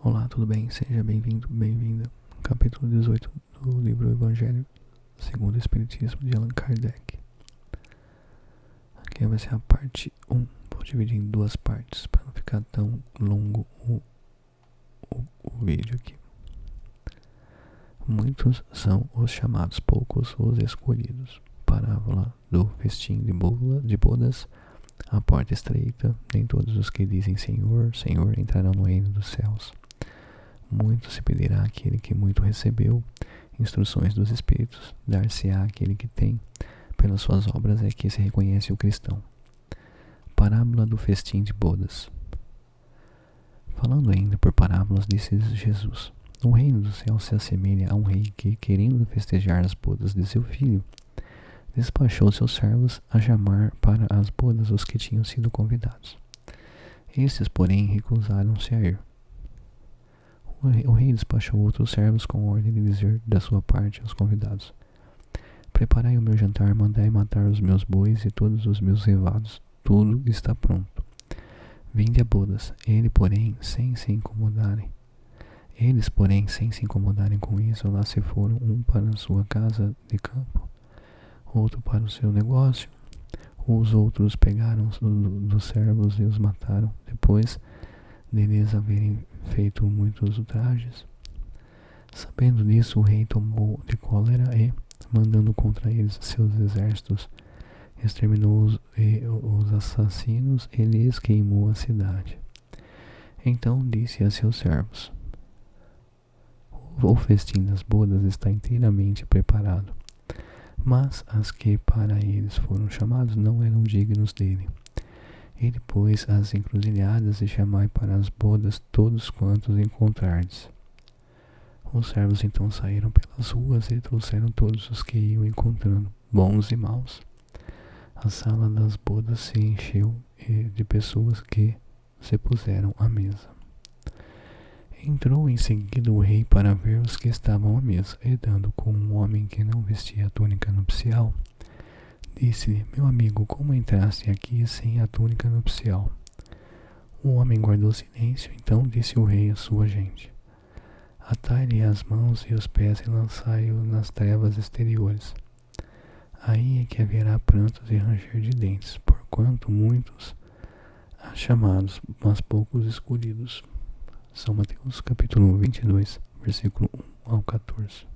Olá, tudo bem? Seja bem-vindo, bem-vinda. Capítulo 18 do livro Evangelho segundo o Espiritismo de Allan Kardec. Aqui vai ser a parte 1. Vou dividir em duas partes para não ficar tão longo o vídeo aqui. Muitos são os chamados, poucos os escolhidos. Parábola do festim de bodas. A porta estreita, nem todos os que dizem Senhor, Senhor entrarão no reino dos céus. Muito se pedirá àquele que muito recebeu, instruções dos Espíritos, dar-se-á àquele que tem, pelas suas obras é que se reconhece o cristão. Parábola do festim de bodas. Falando ainda por parábolas, disse Jesus: o reino do céu se assemelha a um rei que, querendo festejar as bodas de seu filho, despachou seus servos a chamar para as bodas os que tinham sido convidados. Estes, porém, recusaram-se a ir. O rei despachou outros servos com ordem de dizer da sua parte aos convidados: preparai o meu jantar, mandai matar os meus bois e todos os meus cevados, tudo está pronto. Vinde a bodas. Eles, porém, sem se incomodarem com isso, lá se foram, um para a sua casa de campo, outro para o seu negócio. Os outros pegaram dos servos e os mataram, depois deles haverem feito muitos ultrajes. Sabendo disso, o rei tomou de cólera e, mandando contra eles seus exércitos, exterminou os assassinos e lhes queimou a cidade. Então disse a seus servos: o festim das bodas está inteiramente preparado, mas as que para eles foram chamados não eram dignos dele. Ele pôs as encruzilhadas e chamai para as bodas todos quantos encontrardes. Os servos então saíram pelas ruas e trouxeram todos os que iam encontrando, bons e maus. A sala das bodas se encheu de pessoas que se puseram à mesa. Entrou em seguida o rei para ver os que estavam à mesa, e dando com um homem que não vestia a túnica nupcial, disse-lhe: meu amigo, como entraste aqui sem a túnica nupcial? O homem guardou silêncio. Então disse o rei à sua gente: atai-lhe as mãos e os pés e lançai-o nas trevas exteriores. Aí é que haverá prantos e ranger de dentes, porquanto muitos há chamados, mas poucos escolhidos. São Mateus capítulo 22, versículo 1 ao 14.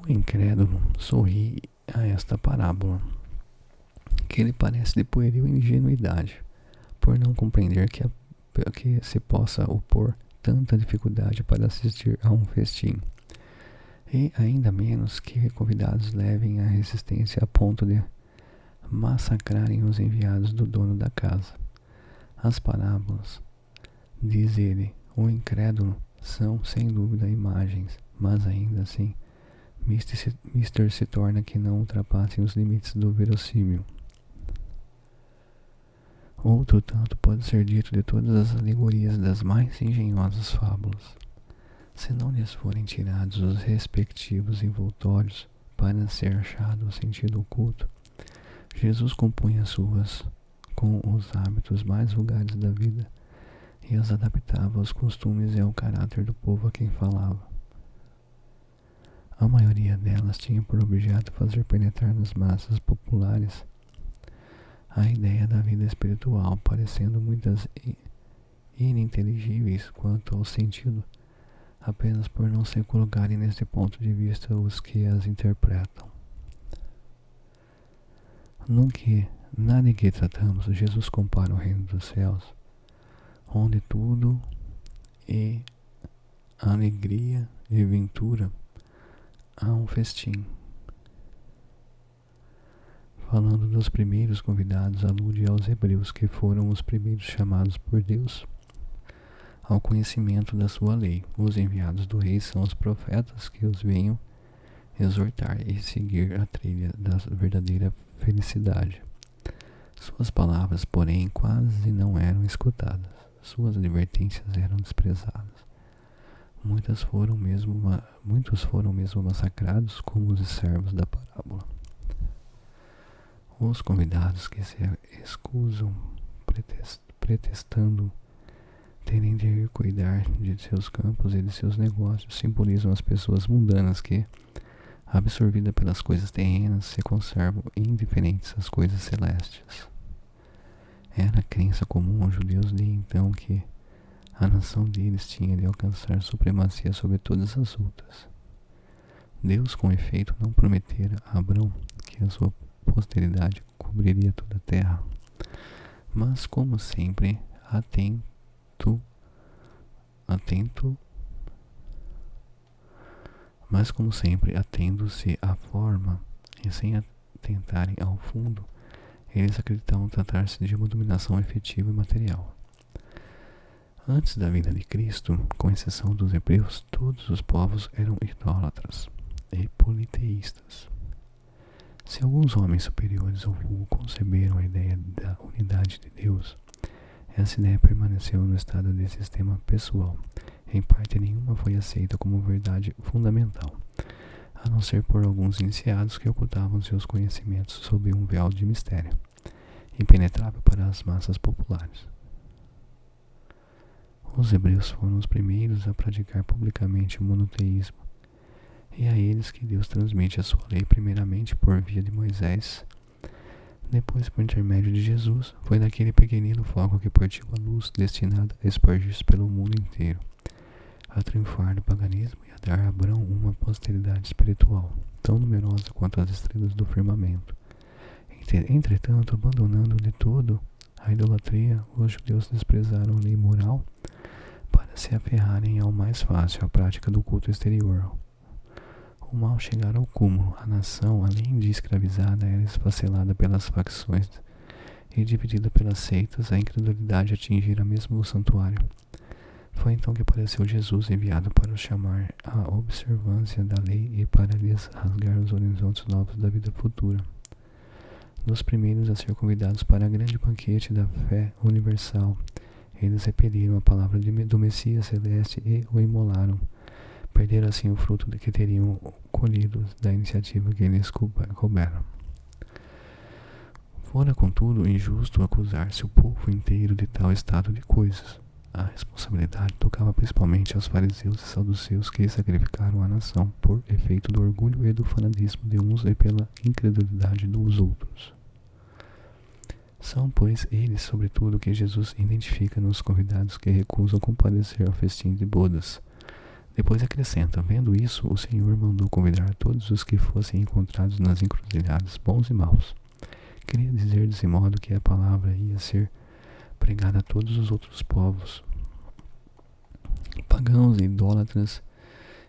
O incrédulo sorri a esta parábola, que lhe parece de pueril ingenuidade, por não compreender que se possa opor tanta dificuldade para assistir a um festim, e ainda menos que convidados levem a resistência a ponto de massacrarem os enviados do dono da casa. As parábolas, diz ele, o incrédulo, são sem dúvida imagens, mas ainda assim mister se torna que não ultrapassem os limites do verossímil. Outro tanto pode ser dito de todas as alegorias das mais engenhosas fábulas. Se não lhes forem tirados os respectivos envoltórios para ser achado o sentido oculto, Jesus compunha suas com os hábitos mais vulgares da vida e as adaptava aos costumes e ao caráter do povo a quem falava. A maioria delas tinha por objeto fazer penetrar nas massas populares a ideia da vida espiritual, parecendo muitas ininteligíveis quanto ao sentido, apenas por não se colocarem nesse ponto de vista os que as interpretam. Nada em que tratamos, Jesus compara o reino dos céus, onde tudo é alegria e ventura, a um festim. Falando dos primeiros convidados, alude aos hebreus, que foram os primeiros chamados por Deus ao conhecimento da sua lei. Os enviados do rei são os profetas que os venham exortar e seguir a trilha da verdadeira felicidade. Suas palavras, porém, quase não eram escutadas. Suas advertências eram desprezadas. Muitos foram mesmo massacrados, como os servos da parábola. Os convidados que se excusam pretextando terem de ir cuidar de seus campos e de seus negócios simbolizam as pessoas mundanas que, absorvidas pelas coisas terrenas, se conservam indiferentes às coisas celestes. Era a crença comum aos judeus de então que a nação deles tinha de alcançar supremacia sobre todas as outras. Deus, com efeito, não prometera a Abrão que a sua posteridade cobriria toda a terra, mas como sempre, atendo-se à forma e sem atentarem ao fundo, eles acreditavam tratar-se de uma dominação efetiva e material. Antes da vinda de Cristo, com exceção dos hebreus, todos os povos eram idólatras e politeístas. Se alguns homens superiores ao vulgo conceberam a ideia da unidade de Deus, essa ideia permaneceu no estado de sistema pessoal. Em parte nenhuma foi aceita como verdade fundamental, a não ser por alguns iniciados que ocultavam seus conhecimentos sob um véu de mistério, impenetrável para as massas populares. Os hebreus foram os primeiros a praticar publicamente o monoteísmo, e a eles que Deus transmite a sua lei primeiramente por via de Moisés, depois por intermédio de Jesus. Foi daquele pequenino foco que partiu a luz destinada a espargir-se pelo mundo inteiro, a triunfar do paganismo e a dar a Abrão uma posteridade espiritual, tão numerosa quanto as estrelas do firmamento. Entretanto, abandonando de todo a idolatria, os judeus desprezaram a lei moral para se aferrarem ao mais fácil, a prática do culto exterior. O mal chegara ao cúmulo. A nação, além de escravizada, era esfacelada pelas facções e dividida pelas seitas. A incredulidade atingira mesmo o santuário. Foi então que apareceu Jesus, enviado para os chamar à observância da lei e para lhes rasgar os horizontes novos da vida futura. Dos primeiros a ser convidados para a grande banquete da fé universal, eles repeliram a palavra do Messias celeste e o imolaram. Perderam assim o fruto de que teriam colhido da iniciativa que lhes coubera. Fora, contudo, injusto acusar-se o povo inteiro de tal estado de coisas. A responsabilidade tocava principalmente aos fariseus e saduceus que sacrificaram a nação por efeito do orgulho e do fanatismo de uns e pela incredulidade dos outros. São, pois, eles, sobretudo, que Jesus identifica nos convidados que recusam comparecer ao festim de bodas. Depois acrescenta: vendo isso, o Senhor mandou convidar todos os que fossem encontrados nas encruzilhadas, bons e maus. Queria dizer desse modo que a palavra ia ser pregada a todos os outros povos, pagãos e idólatras,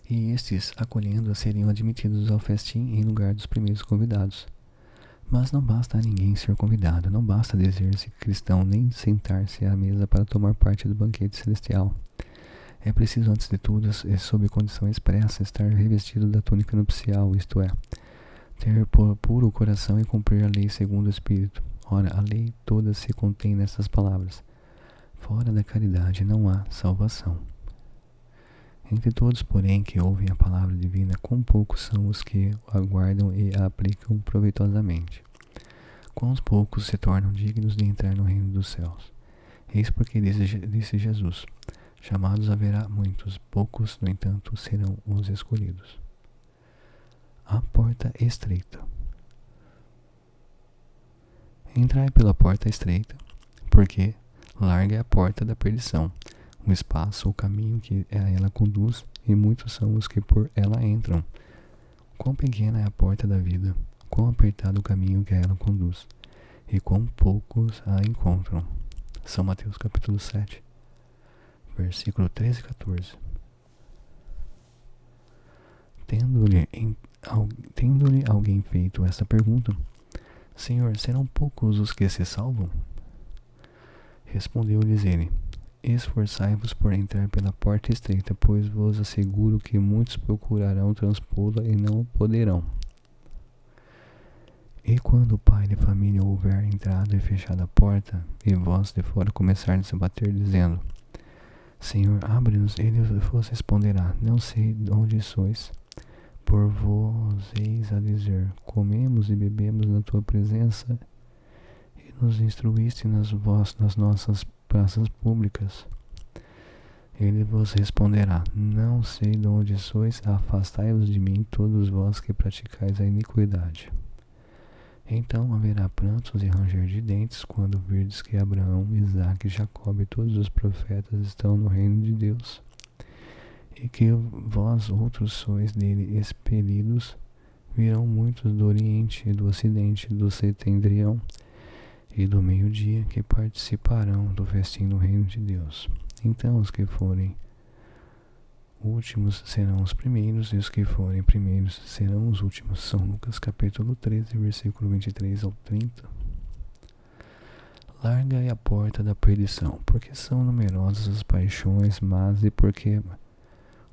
e estes, acolhendo-a, seriam admitidos ao festim em lugar dos primeiros convidados. Mas não basta a ninguém ser convidado, não basta dizer-se cristão, nem sentar-se à mesa para tomar parte do banquete celestial. É preciso, antes de tudo, e sob condição expressa, estar revestido da túnica nupcial, isto é, ter puro o coração e cumprir a lei segundo o Espírito. Ora, a lei toda se contém nessas palavras: fora da caridade não há salvação. Entre todos, porém, que ouvem a palavra divina, quão poucos são os que a guardam e a aplicam proveitosamente. Quão poucos se tornam dignos de entrar no reino dos céus. Eis porque disse Jesus: chamados haverá muitos, poucos, no entanto, serão os escolhidos. A porta estreita. Entrai pela porta estreita, porque larga é a porta da perdição, o espaço, o caminho que a ela conduz, e muitos são os que por ela entram. Quão pequena é a porta da vida, quão apertado o caminho que a ela conduz, e quão poucos a encontram. São Mateus capítulo 7, versículo 13 e 14. Tendo-lhe alguém feito esta pergunta: Senhor, serão poucos os que se salvam? Respondeu-lhes ele: esforçai-vos por entrar pela porta estreita, pois vos asseguro que muitos procurarão transpô-la e não poderão. E quando o pai de família houver entrado e fechado a porta, e vós de fora começardes a bater, dizendo: Senhor, abre-nos, ele vos responderá: não sei de onde sois. Por vós eis a dizer: comemos e bebemos na tua presença, e nos instruíste nas nossas praças públicas. Ele vos responderá: Não sei de onde sois, afastai-vos de mim, todos vós que praticais a iniquidade. Então haverá prantos e ranger de dentes, quando virdes que Abraão, Isaque, Jacob e todos os profetas estão no reino de Deus, e que vós outros sois dele expelidos. Virão muitos do Oriente e do Ocidente, do Setendrião e do meio-dia, que participarão do festim no reino de Deus. Então os que forem últimos serão os primeiros, e os que forem primeiros serão os últimos. São Lucas capítulo 13, versículo 23 ao 30. Larga é a porta da perdição, porque são numerosas as paixões, mas e porque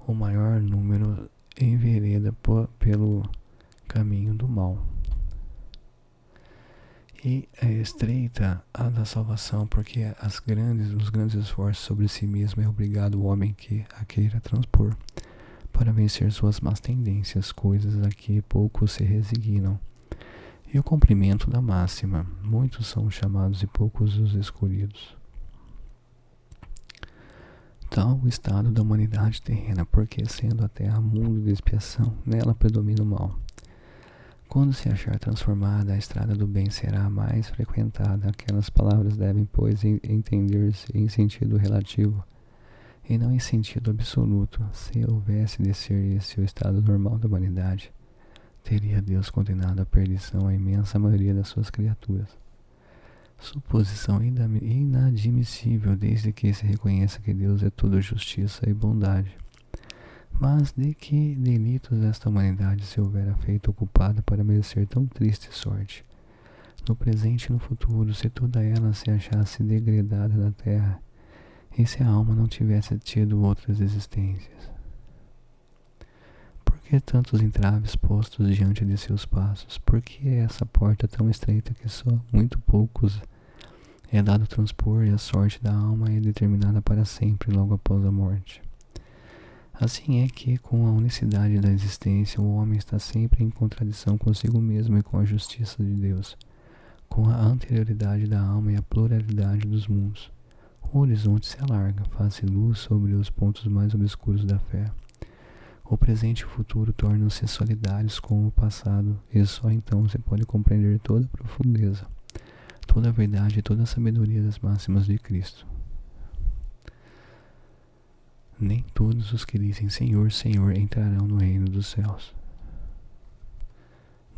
o maior número envereda pelo caminho do mal. E é estreita a da salvação, porque os grandes esforços sobre si mesmo é obrigado o homem que a queira transpor, para vencer suas más tendências, coisas a que poucos se resignam. E o cumprimento da máxima: muitos são chamados e poucos os escolhidos. Tal o estado da humanidade terrena, porque sendo a terra mundo de expiação, nela predomina o mal. Quando se achar transformada, a estrada do bem será mais frequentada. Aquelas palavras devem, pois, entender-se em sentido relativo e não em sentido absoluto. Se houvesse de ser esse o estado normal da humanidade, teria Deus condenado à perdição a imensa maioria das suas criaturas. Suposição inadmissível, desde que se reconheça que Deus é toda justiça e bondade. Mas de que delitos esta humanidade se houvera feito ocupada para merecer tão triste sorte? No presente e no futuro, se toda ela se achasse degradada da terra, e se a alma não tivesse tido outras existências? Por que tantos entraves postos diante de seus passos? Por que essa porta tão estreita que só muito poucos é dado transpor, e a sorte da alma é determinada para sempre, logo após a morte? Assim é que, com a unicidade da existência, o homem está sempre em contradição consigo mesmo e com a justiça de Deus, com a anterioridade da alma e a pluralidade dos mundos. O horizonte se alarga, faz-se luz sobre os pontos mais obscuros da fé. O presente e o futuro tornam-se solidários com o passado, e só então se pode compreender toda a profundeza, toda a verdade e toda a sabedoria das máximas de Cristo. Nem todos os que dizem Senhor, Senhor entrarão no reino dos céus.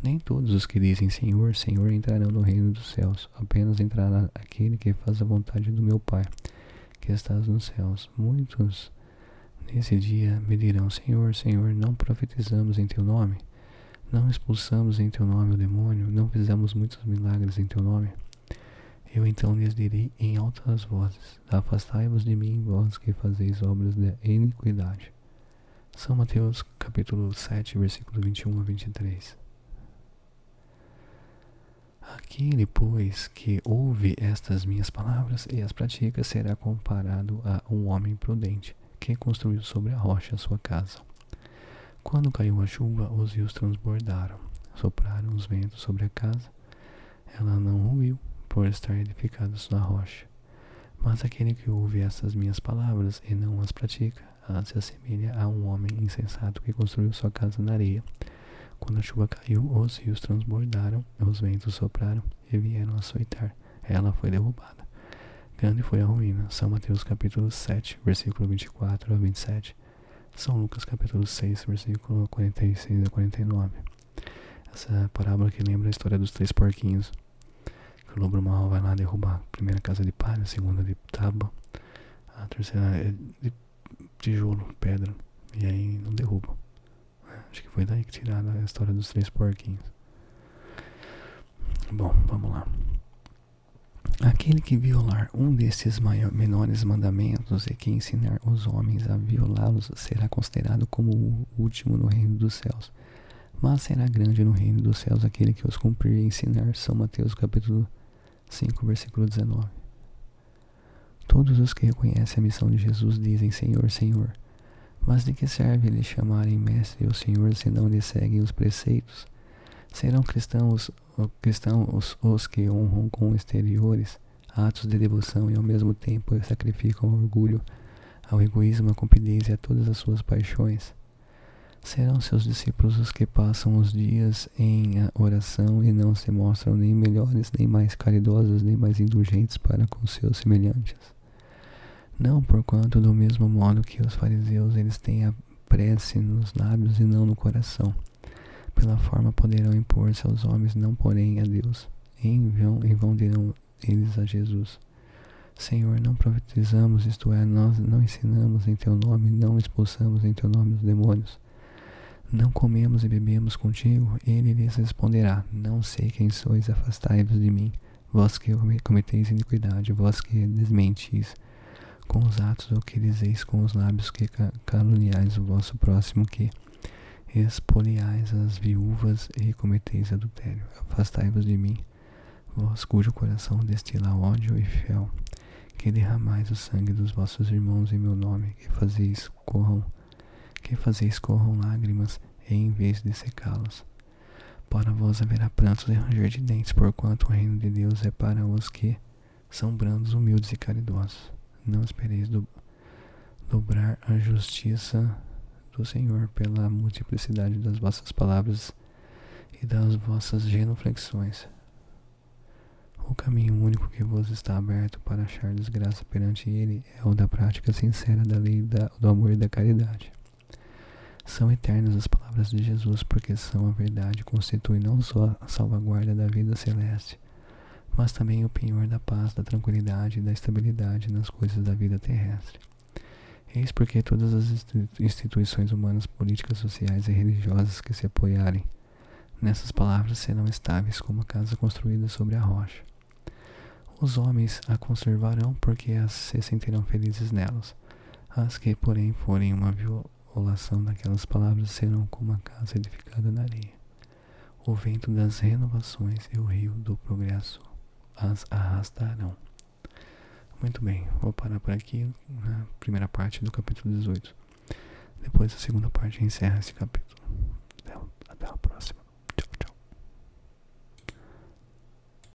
Nem todos os que dizem Senhor, Senhor entrarão no reino dos céus. Apenas entrará aquele que faz a vontade do meu Pai, que estás nos céus. Muitos nesse dia me dirão: Senhor, Senhor, não profetizamos em teu nome? Não expulsamos em teu nome o demônio? Não fizemos muitos milagres em teu nome? Eu então lhes direi em altas vozes: afastai-vos de mim, vós que fazeis obras de iniquidade. São Mateus capítulo 7, versículo 21 a 23. Aquele, pois, que ouve estas minhas palavras e as pratica será comparado a um homem prudente, que construiu sobre a rocha a sua casa. Quando caiu a chuva, os rios transbordaram, sopraram os ventos sobre a casa, ela não ruiu, por estar edificados na rocha. Mas aquele que ouve estas minhas palavras e não as pratica, se assemelha a um homem insensato que construiu sua casa na areia. Quando a chuva caiu, os rios transbordaram, os ventos sopraram e vieram açoitar. Ela foi derrubada. Grande foi a ruína. São Mateus capítulo 7, versículo 24 a 27. São Lucas capítulo 6, versículo 46 a 49. Essa parábola que lembra a história dos 3 porquinhos. O lobo mau vai lá derrubar a primeira casa de palha, a segunda de tábua, a terceira é de tijolo, pedra, e aí não derruba. Acho que foi daí que tiraram a história dos 3 porquinhos. Bom, vamos lá. Aquele que violar um destes menores mandamentos e que ensinar os homens a violá-los será considerado como o último no reino dos céus. Mas será grande no reino dos céus aquele que os cumprir e ensinar. São Mateus capítulo 5, versículo 19. Todos os que reconhecem a missão de Jesus dizem Senhor, Senhor. Mas de que serve lhe chamarem mestre ou senhor se não lhe seguem os preceitos? Serão cristãos os que honram com exteriores atos de devoção e ao mesmo tempo sacrificam orgulho ao egoísmo, à cupidez e a todas as suas paixões. Serão seus discípulos os que passam os dias em oração e não se mostram nem melhores, nem mais caridosos, nem mais indulgentes para com seus semelhantes. Não, porquanto do mesmo modo que os fariseus, eles têm a prece nos lábios e não no coração. Pela forma poderão impor-se aos homens, não porém a Deus. Em vão dirão eles a Jesus: Senhor, não profetizamos, isto é, nós não ensinamos em teu nome, não expulsamos em teu nome os demônios. Não comemos e bebemos contigo? Ele lhes responderá: Não sei quem sois, afastai-vos de mim, vós que cometeis iniquidade, vós que desmentis com os atos o que dizeis com os lábios, que caluniais o vosso próximo, que expoliais as viúvas e cometeis adultério. Afastai-vos de mim, vós cujo coração destila ódio e fel, que derramais o sangue dos vossos irmãos em meu nome, que fazeis corram lágrimas em vez de secá-los. Para vós haverá prantos e ranger de dentes, porquanto o reino de Deus é para os que são brandos, humildes e caridosos. Não espereis dobrar a justiça do Senhor pela multiplicidade das vossas palavras e das vossas genuflexões. O caminho único que vos está aberto para achar desgraça perante ele é o da prática sincera da lei do amor e da caridade. São eternas as palavras de Jesus, porque são a verdade, constituem não só a salvaguarda da vida celeste, mas também o penhor da paz, da tranquilidade e da estabilidade nas coisas da vida terrestre. Eis porque todas as instituições humanas, políticas, sociais e religiosas que se apoiarem nessas palavras serão estáveis como a casa construída sobre a rocha. Os homens a conservarão porque se sentirão felizes nelas. As que, porém, forem uma violação daquelas palavras serão como a casa edificada na areia. O vento das renovações e o rio do progresso as arrastarão. Muito bem, vou parar por aqui na primeira parte do capítulo 18. Depois a segunda parte encerra esse capítulo.